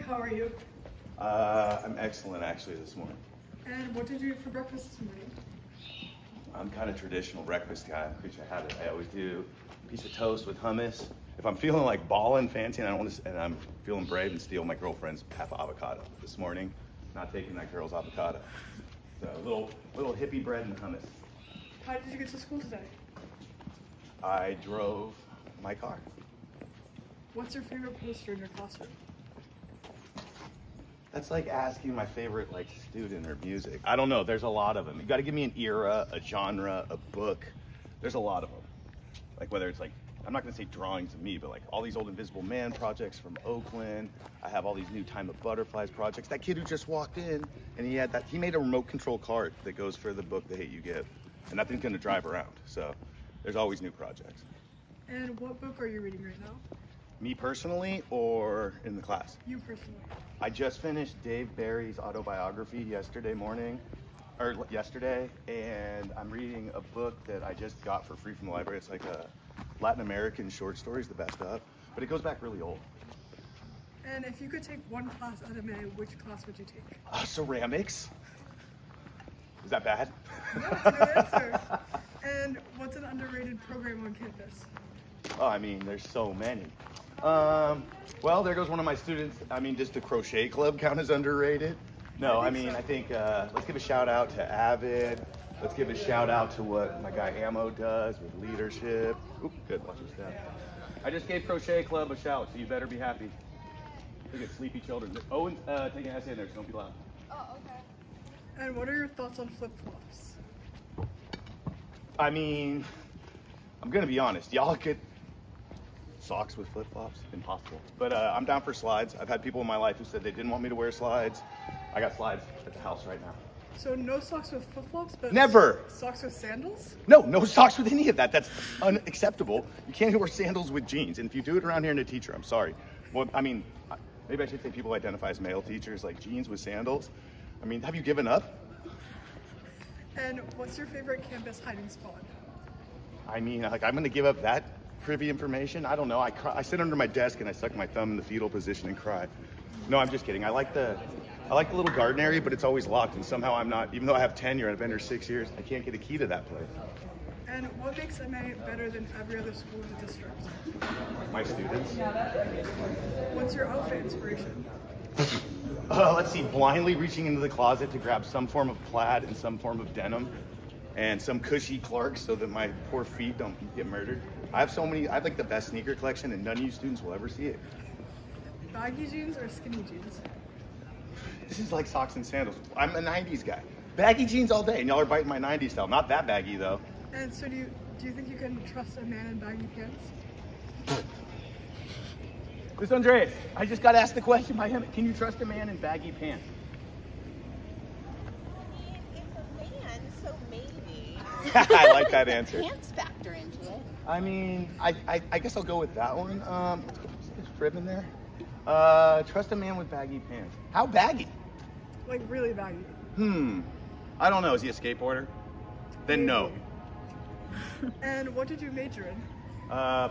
how are you? I'm excellent actually this morning. And what did you eat for breakfast this morning? I'm kind of traditional breakfast guy. I'm a creature of habit. I always do a piece of toast with hummus. If I'm feeling like balling fancy and I'm feeling brave and steal my girlfriend's half avocado this morning, not taking that girl's avocado. So a little hippie bread and hummus. How did you get to school today? I drove my car. What's your favorite poster in your classroom? That's like asking my favorite student or music. I don't know, there's a lot of them. You gotta give me an era, a genre, a book. There's a lot of them. Like whether it's I'm not gonna say drawings of me, but all these old Invisible Man projects from Oakland. I have all these new Time of Butterflies projects. That kid who just walked in and he made a remote control cart that goes for the book, The Hate You Give. And that thing's gonna drive around. So there's always new projects. And what book are you reading right now? Me personally or in the class? You personally. I just finished Dave Barry's autobiography yesterday, and I'm reading a book that I just got for free from the library. It's like a Latin American short stories, the best of, but it goes back really old. And if you could take one class out of May, which class would you take? Ceramics. Is that bad? No, that's a good answer. And what's an underrated program on campus? Oh, I mean, there's so many. Well, there goes one of my students. I mean, does the crochet club count as underrated? No, I think let's give a shout out to Avid. Let's give a shout out to what my guy Ammo does with leadership. Oop, good, watch your step. I just gave crochet club a shout, so you better be happy. Look at sleepy children. Owen's taking an essay in there, so don't be loud. Oh, okay. And what are your thoughts on flip-flops? I mean, I'm gonna be honest. Y'all get socks with flip-flops? Impossible. But I'm down for slides. I've had people in my life who said they didn't want me to wear slides. I got slides at the house right now. So no socks with flip-flops, but never. Socks with sandals? No socks with any of that. That's unacceptable. You can't wear sandals with jeans. And if you do it around here in a teacher, I'm sorry. Well, I mean, maybe I should say people identify as male teachers, like jeans with sandals. I mean, have you given up? And what's your favorite campus hiding spot? I mean, I'm gonna give up that privy information. I don't know. I sit under my desk and I suck my thumb in the fetal position and cry. No, I'm just kidding. I like the little garden area, but it's always locked, and somehow I'm not, even though I have tenure, I've been here 6 years, I can't get a key to that place. And what makes MA better than every other school in the district? My students. What's your outfit inspiration? Let's see, blindly reaching into the closet to grab some form of plaid and some form of denim and some cushy Clarks so that my poor feet don't get murdered. I have the best sneaker collection, and none of you students will ever see it. Baggy jeans or skinny jeans? This is like socks and sandals. I'm a 90s guy. Baggy jeans all day, and y'all are biting my 90s style. Not that baggy, though. And so do you think you can trust a man in baggy pants? Miss Andreas, I just got asked the question by him. Can you trust a man in baggy pants? It's a man, so maybe. I like that answer. Pants factor into it. I mean, I guess I'll go with that one. Is Frib in there? Trust a man with baggy pants. How baggy? Like really baggy. I don't know. Is he a skateboarder? Then no. And what did you major in?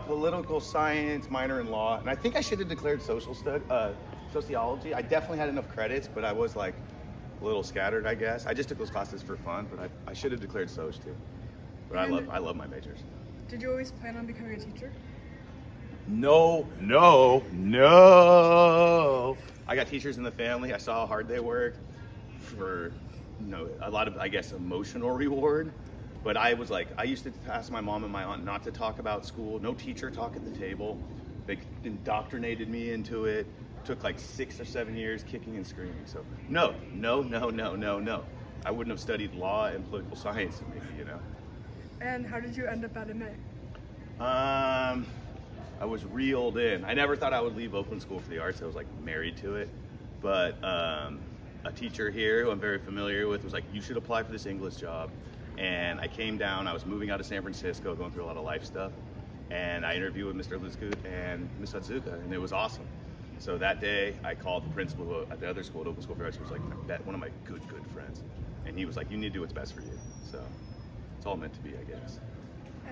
Political science, minor in law, and I think I should have declared sociology. I definitely had enough credits, but I was a little scattered, I guess. I just took those classes for fun, but I should have declared soc too. But I love my majors. Did you always plan on becoming a teacher? No. I got teachers in the family. I saw how hard they worked for, a lot of, I guess, emotional reward. But I used to ask my mom and my aunt not to talk about school. No teacher talk at the table. They indoctrinated me into it. Took 6 or 7 years kicking and screaming. So no. I wouldn't have studied law and political science maybe, And how did you end up at MA? I was reeled in. I never thought I would leave Oakland School for the Arts. I was married to it. But a teacher here who I'm very familiar with was like, you should apply for this English job. And I came down, I was moving out of San Francisco, going through a lot of life stuff. And I interviewed with Mr. Liskut and Ms. Hatsuka, and it was awesome. So that day, I called the principal at the other school, at Oakland School for the Arts, who was one of my good friends. And he was like, you need to do what's best for you. So it's all meant to be, I guess.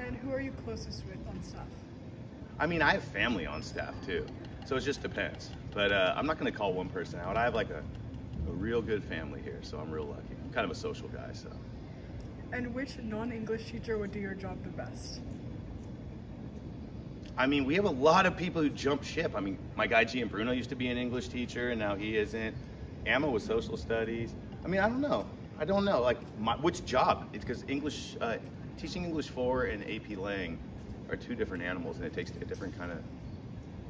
And who are you closest with on staff? I mean, I have family on staff too. So it just depends. But I'm not going to call one person out. I have like a real good family here, so I'm real lucky. I'm kind of a social guy, so. And which non-English teacher would do your job the best? I mean, we have a lot of people who jump ship. I mean, my guy Gian Bruno used to be an English teacher, and now he isn't. Emma was social studies. I mean, I don't know. Like, which job? It's because English, teaching English 4 and AP Lang are two different animals, and it takes a different kind of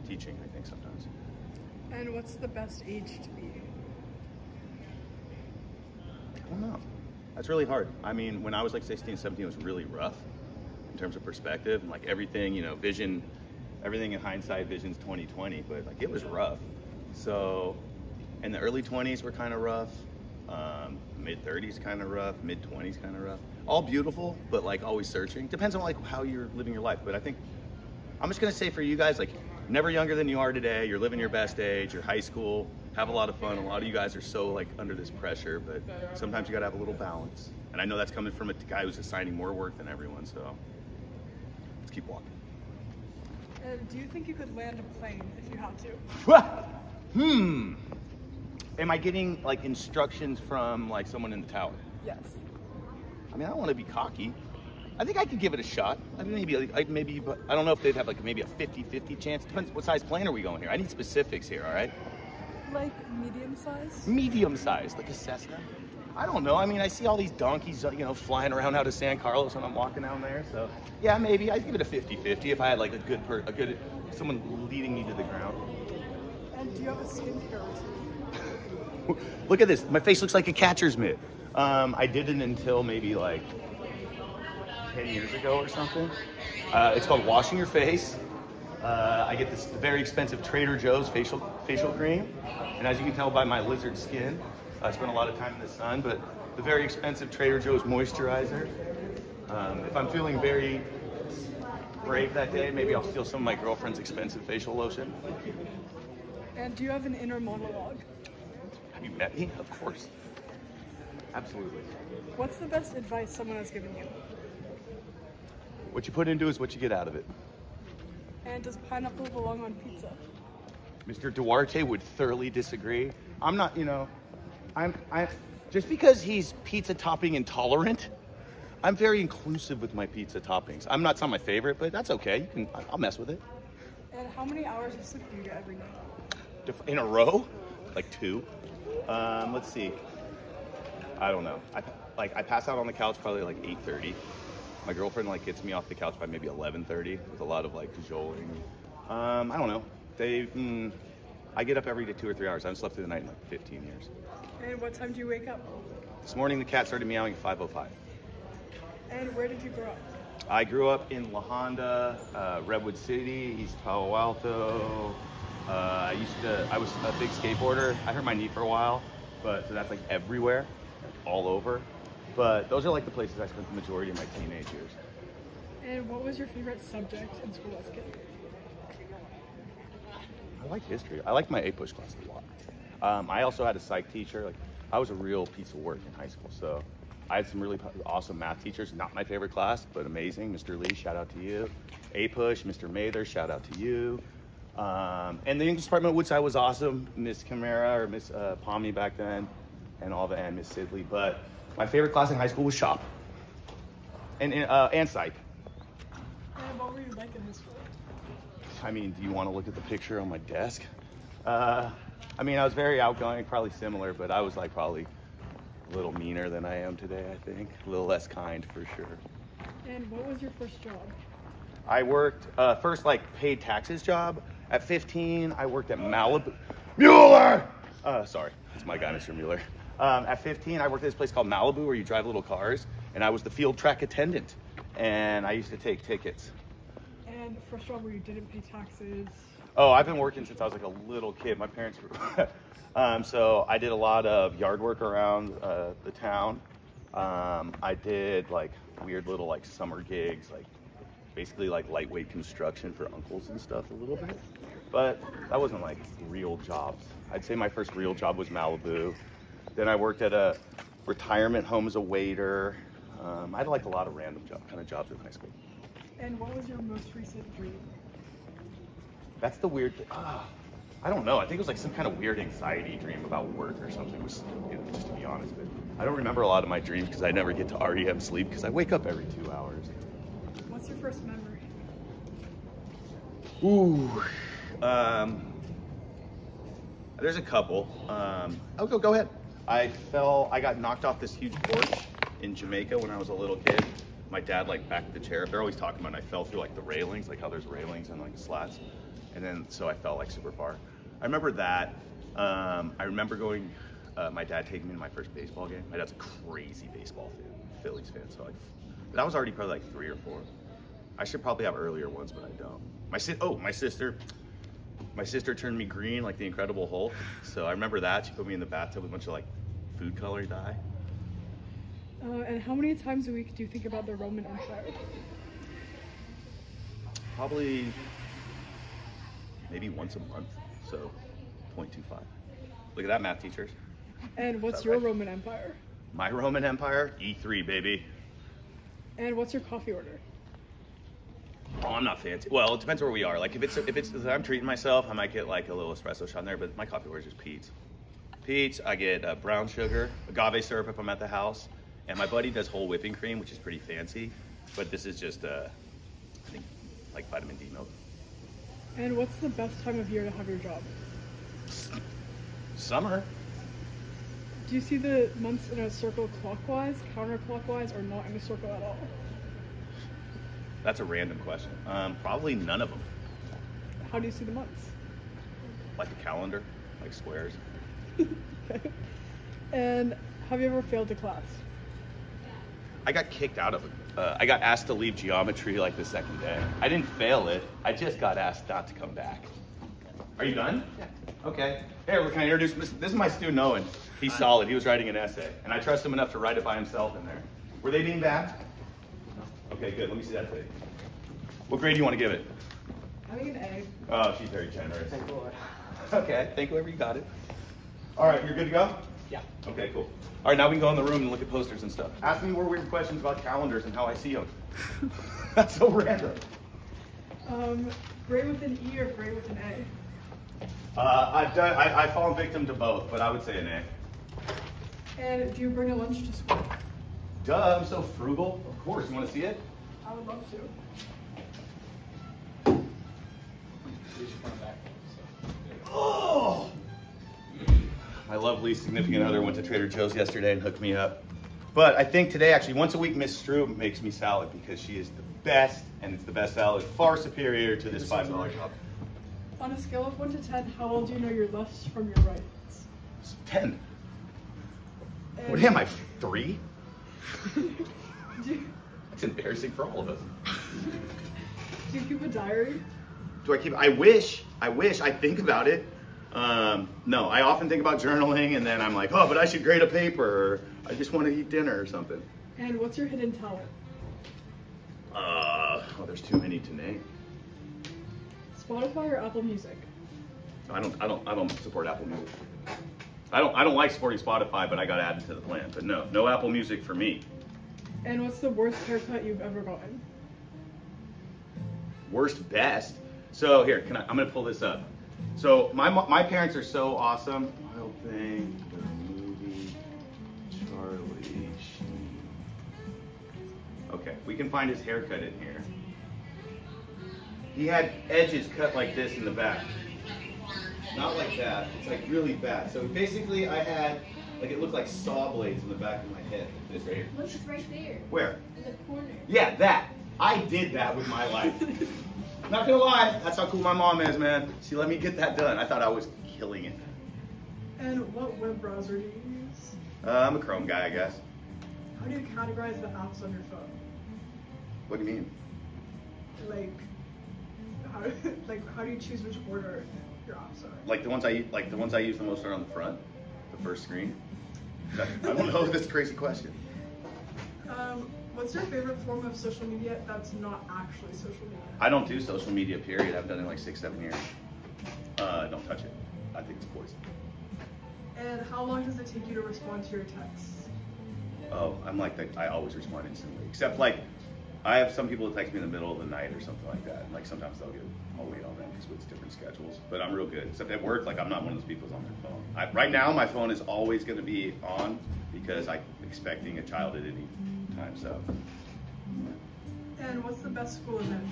teaching, I think, sometimes. And what's the best age to be? I don't know. That's really hard. I mean, when I was like 16, 17, it was really rough in terms of perspective and like everything, vision, everything in hindsight, vision's 2020, but like it was rough. So, and the early 20s were kind of rough, mid 30s kind of rough, mid 20s kind of rough. All beautiful, but like always searching. Depends on like how you're living your life. But I think I'm just gonna say for you guys, like never younger than you are today. You're living your best age. You're high school. Have a lot of fun. A lot of you guys are so like under this pressure, but sometimes you gotta have a little balance. And I know that's coming from a guy who's assigning more work than everyone. So let's keep walking. And do you think you could land a plane if you had to? Am I getting like instructions from like someone in the tower? Yes. I mean, I don't want to be cocky. I think I could give it a shot. I mean, maybe, but I don't know if they'd have like maybe a 50-50 chance. Depends what size plane are we going here. I need specifics here, all right? Like medium size? Medium size, like a Cessna. I don't know. I mean, I see all these donkeys, flying around out of San Carlos when I'm walking down there. So yeah, maybe I'd give it a 50-50 if I had like a good someone leading me to the ground. And do you have a skincare routine? Look at this. My face looks like a catcher's mitt. I didn't until maybe like 10 years ago or something. It's called washing your face. I get this very expensive Trader Joe's facial cream. And as you can tell by my lizard skin, I spend a lot of time in the sun, but the very expensive Trader Joe's moisturizer. If I'm feeling very brave that day, maybe I'll steal some of my girlfriend's expensive facial lotion. And do you have an inner monologue? Have you met me? Of course. Absolutely. What's the best advice someone has given you? What you put into is what you get out of it. And does pineapple belong on pizza? Mr. Duarte would thoroughly disagree. I'm not, I'm just because he's pizza topping intolerant, I'm very inclusive with my pizza toppings. It's not my favorite, but that's okay. I'll mess with it. And how many hours of sleep do you get every night? In a row? Like 2. Let's see. I don't know. I pass out on the couch probably like 8:30. My girlfriend gets me off the couch by maybe 11:30 with a lot of cajoling. I don't know. I get up every 2 or 3 hours. I haven't slept through the night in 15 years. And what time do you wake up? This morning the cat started meowing at 5:05. And where did you grow up? I grew up in La Honda, Redwood City, East Palo Alto. I was a big skateboarder. I hurt my knee for a while, so that's everywhere, all over. But those are the places I spent the majority of my teenage years. And what was your favorite subject in school as a kid? I like history. I liked my A-push class a lot. I also had a psych teacher. I was a real piece of work in high school, so I had some really awesome math teachers. Not my favorite class, but amazing. Mr. Lee, shout out to you. A-push, Mr. Mather, shout out to you. And the English department, which I was awesome. Miss Camara or Miss Palmy back then, and Miss Sidley. But my favorite class in high school was shop and psych. And what were you like in high school? I mean, do you want to look at the picture on my desk? I was very outgoing, probably similar, but I was probably a little meaner than I am today, I think. A little less kind for sure. And what was your first job? I worked, first paid taxes job. At 15, I worked at Malibu. Mueller! Sorry, it's my guy, Mr. Mueller. At 15, I worked at this place called Malibu where you drive little cars, and I was the field track attendant, and I used to take tickets. And first job where you didn't pay taxes? Oh, I've been working since I was a little kid. My parents were, so I did a lot of yard work around the town. I did weird little summer gigs, basically lightweight construction for uncles and stuff a little bit. But that wasn't real jobs. I'd say my first real job was Malibu. Then I worked at a retirement home as a waiter. I had a lot of random jobs in high school. And what was your most recent dream? That's the weird thing. I don't know. I think it was like some kind of weird anxiety dream about work or something. It was stupid, just to be honest. But I don't remember a lot of my dreams because I never get to REM sleep because I wake up every 2 hours. What's your first memory? Ooh, there's a couple. Go ahead. I got knocked off this huge porch in Jamaica when I was a little kid. My dad like backed the chair up. They're always talking about it. I fell through like the railings, like how there's railings and like slats. And then, so I fell like super far. I remember that. I remember going, my dad taking me to my first baseball game. My dad's a crazy baseball fan, Phillies fan. So but I was already probably like 3 or 4. I should probably have earlier ones, but I don't. My sister turned me green like the Incredible Hulk. So I remember that. She put me in the bathtub with a bunch of like food coloring dye. And how many times a week do you think about the Roman Empire? Probably maybe once a month. So 0.25. Look at that, math teachers. And what's your Roman Empire? My Roman Empire? E3, baby. And what's your coffee order? Oh, I'm not fancy. Well, it depends where we are. Like if I'm treating myself, I might get like a little espresso shot in there, but my coffee order is just Pete's. Pete's, I get brown sugar, agave syrup if I'm at the house, and my buddy does whole whipping cream, which is pretty fancy, but this is just, I think, like vitamin D milk. And what's the best time of year to have your job? Summer. Do you see the months in a circle clockwise, counterclockwise, or not in a circle at all? That's a random question. Probably none of them. How do you see the months? Like a calendar, like squares. Okay. And have you ever failed a class? I got kicked out of it. I got asked to leave geometry like the second day. I didn't fail it. I just got asked not to come back. Are you done? Yeah. Okay. Here, can I introduce, this is my student Owen. He's solid. He was writing an essay, and I trust him enough to write it by himself in there. Were they being bad? Okay, good. Let me see that thing. What grade do you want to give it? I think an A. Oh, she's very generous. Thank you, Lord. Okay, thank whoever you got it. All right, you're good to go? Yeah. Okay, cool. All right, now we can go in the room and look at posters and stuff. Ask me more weird questions about calendars and how I see them. That's so random. Grade with an E or grade with an A? I've fallen victim to both, but I would say an A. And do you bring a lunch to school? Duh, I'm so frugal. Of course, you want to see it? I would love to. Oh! My lovely significant other went to Trader Joe's yesterday and hooked me up. But I think today, actually, once a week, Miss Strube makes me salad because she is the best, and it's the best salad, far superior to this $5 cup. On a scale of 1 to 10, how well do you know your lefts from your rights? 10. And What am I, 3? do That's embarrassing for all of us. you keep a diary? Do I keep? I wish. I think about it. No, I often think about journaling, and then I'm like, oh, but I should grade a paper, or I just want to eat dinner or something. And what's your hidden talent? Oh, there's too many to name. Spotify or Apple Music? I don't support Apple Music. I don't like supporting Spotify, but I got added to the plan. But no Apple Music for me. And what's the worst haircut you've ever gotten? Worst, best. So here, I'm gonna pull this up. So my parents are so awesome. Wild Thing, the movie, Charlie Sheen. Okay, we can find his haircut in here. He had edges cut like this in the back. Not like that, it's like really bad. So basically I had, like it looked like saw blades in the back of my head. This right here. Look, it's right there. Where? In the corner. Yeah, that. I did that with my life. Not gonna lie, that's how cool my mom is, man. She let me get that done. I thought I was killing it. And what web browser do you use? I'm a Chrome guy, I guess. How do you categorize the apps on your phone? What do you mean? Like, how do you choose which order your apps are? Like the ones I use the most are on the front, the first screen. I don't know. That's a crazy question. What's your favorite form of social media that's not actually social media? I don't do social media, period. I've done it like 6-7 years. Don't touch it. I think it's poison. And how long does it take you to respond to your texts? Oh, I'm like that. I always respond instantly. Except like I have some people that text me in the middle of the night or something like that. And like sometimes I'll wait on them because it's different schedules. But I'm real good. Except at work, like I'm not one of those people who's on their phone. Right now, my phone is always going to be on because I'm expecting a child at any time. So. And what's the best school event?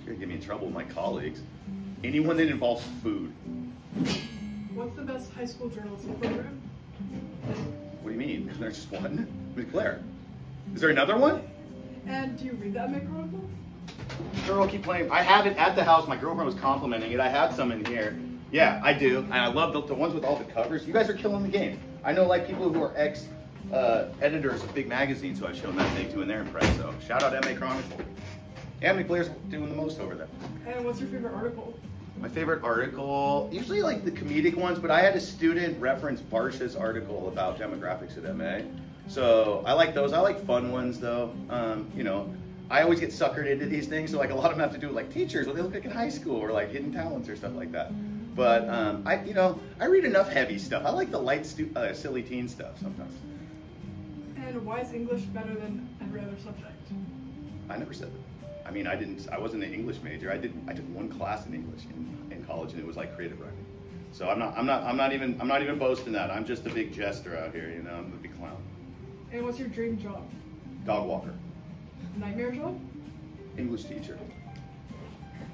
You're gonna get me in trouble with my colleagues. Anyone that involves food. What's the best high school journalism program? What do you mean? There's just one? Miss Claire. Is there another one? And do you read that Chronicle? Girl, keep playing. I have it at the house. My girlfriend was complimenting it. I had some in here. Yeah, I do. And I love the ones with all the covers. You guys are killing the game. I know like people who are editors of big magazines who I've shown that thing to in their press. So shout out MA Chronicle. And McClair's doing the most over there. And what's your favorite article? My favorite article, usually like the comedic ones, but I had a student reference Varsha's article about demographics at MA. So I like those. I like fun ones though. You know, I always get suckered into these things. So like a lot of them have to do with like teachers, what they look like in high school, or like hidden talents or stuff like that. But I read enough heavy stuff. I like the light, silly teen stuff sometimes. And why is English better than every other subject? I never said that. I mean, I wasn't an English major. I took one class in English in college, and it was like creative writing. So I'm not even boasting that. I'm just a big jester out here, you know. I'm a big clown. And what's your dream job? Dog walker. Nightmare job? English teacher.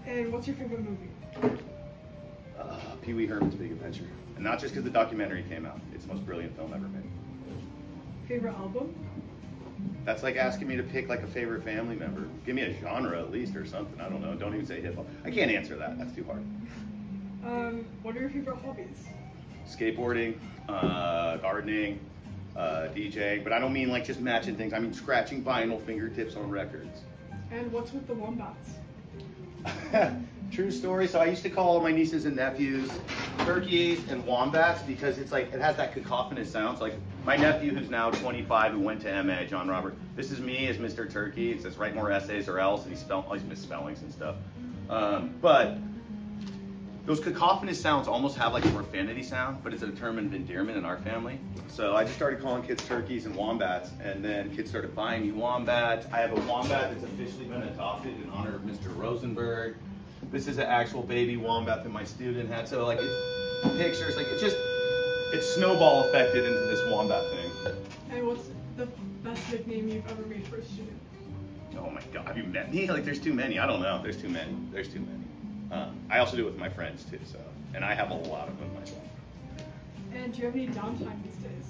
And what's your favorite movie? Pee Wee Herman's Big Adventure, and not just because the documentary came out. It's the most brilliant film ever made. Favorite album? That's like asking me to pick like a favorite family member. Give me a genre at least or something. I don't know. Don't even say hip hop. I can't answer that. That's too hard. What are your favorite hobbies? Skateboarding, gardening, DJing. But I don't mean like just matching things. I mean scratching vinyl, fingertips on records. And what's with the wombats? True story. So I used to call my nieces and nephews turkeys and wombats because it's like it has that cacophonous sound. So like my nephew who's now 25 who went to MA, John Robert. This is me as Mr. Turkey. It says write more essays or else, and he spelled all these misspellings and stuff. But those cacophonous sounds almost have like a profanity sound, but it's a term of endearment in our family. So I just started calling kids turkeys and wombats, and then kids started buying me wombats. I have a wombat that's officially been adopted in honor of Mr. Rosenberg. This is an actual baby wombat that my student had. So like it's pictures, like it's snowball affected into this wombat thing. And what's the best nickname you've ever made for a student? Oh my God, have you met me? Like there's too many. I don't know. There's too many. There's too many. I also do it with my friends too. So, and I have a lot of them myself. And do you have any downtime these days?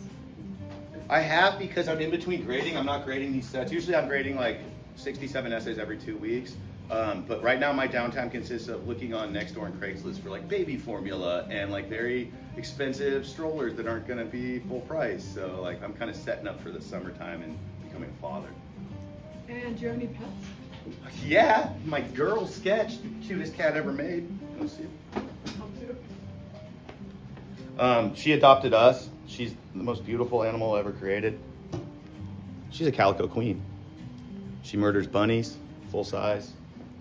I have because I'm in between grading. I'm not grading these sets. Usually I'm grading like 67 essays every 2 weeks. But right now my downtime consists of looking on Nextdoor and Craigslist for like baby formula and like very expensive strollers that aren't gonna be full price. So like I'm kind of setting up for the summertime and becoming a father. And do you have any pets? Yeah, my girl Sketch, the cutest cat ever made. Let's see. She adopted us. She's the most beautiful animal ever created. She's a calico queen. She murders bunnies, full size,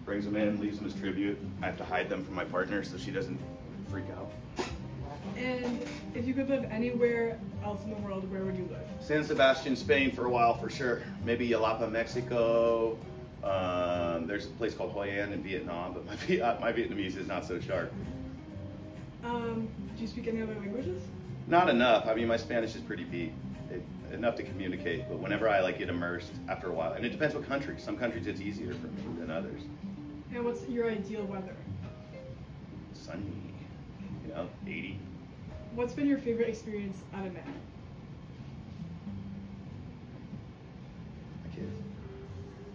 brings them in, leaves them as tribute. I have to hide them from my partner so she doesn't freak out. And if you could live anywhere else in the world, where would you live? San Sebastian, Spain for a while for sure. Maybe Yalapa, Mexico. There's a place called Hoi An in Vietnam, but my Vietnamese is not so sharp. Do you speak any other languages? Not enough. I mean, my Spanish is pretty beat. Enough to communicate, but whenever I like get immersed after a while, and it depends what country. Some countries it's easier for me than others. And what's your ideal weather? Sunny, 80. What's been your favorite experience at MA? My kids.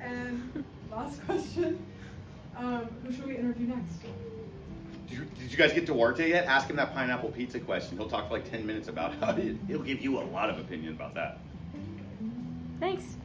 And last question, who should we interview next? Did you guys get Duarte yet? Ask him that pineapple pizza question. He'll talk for like 10 minutes about how he'll give you a lot of opinion about that. Thanks.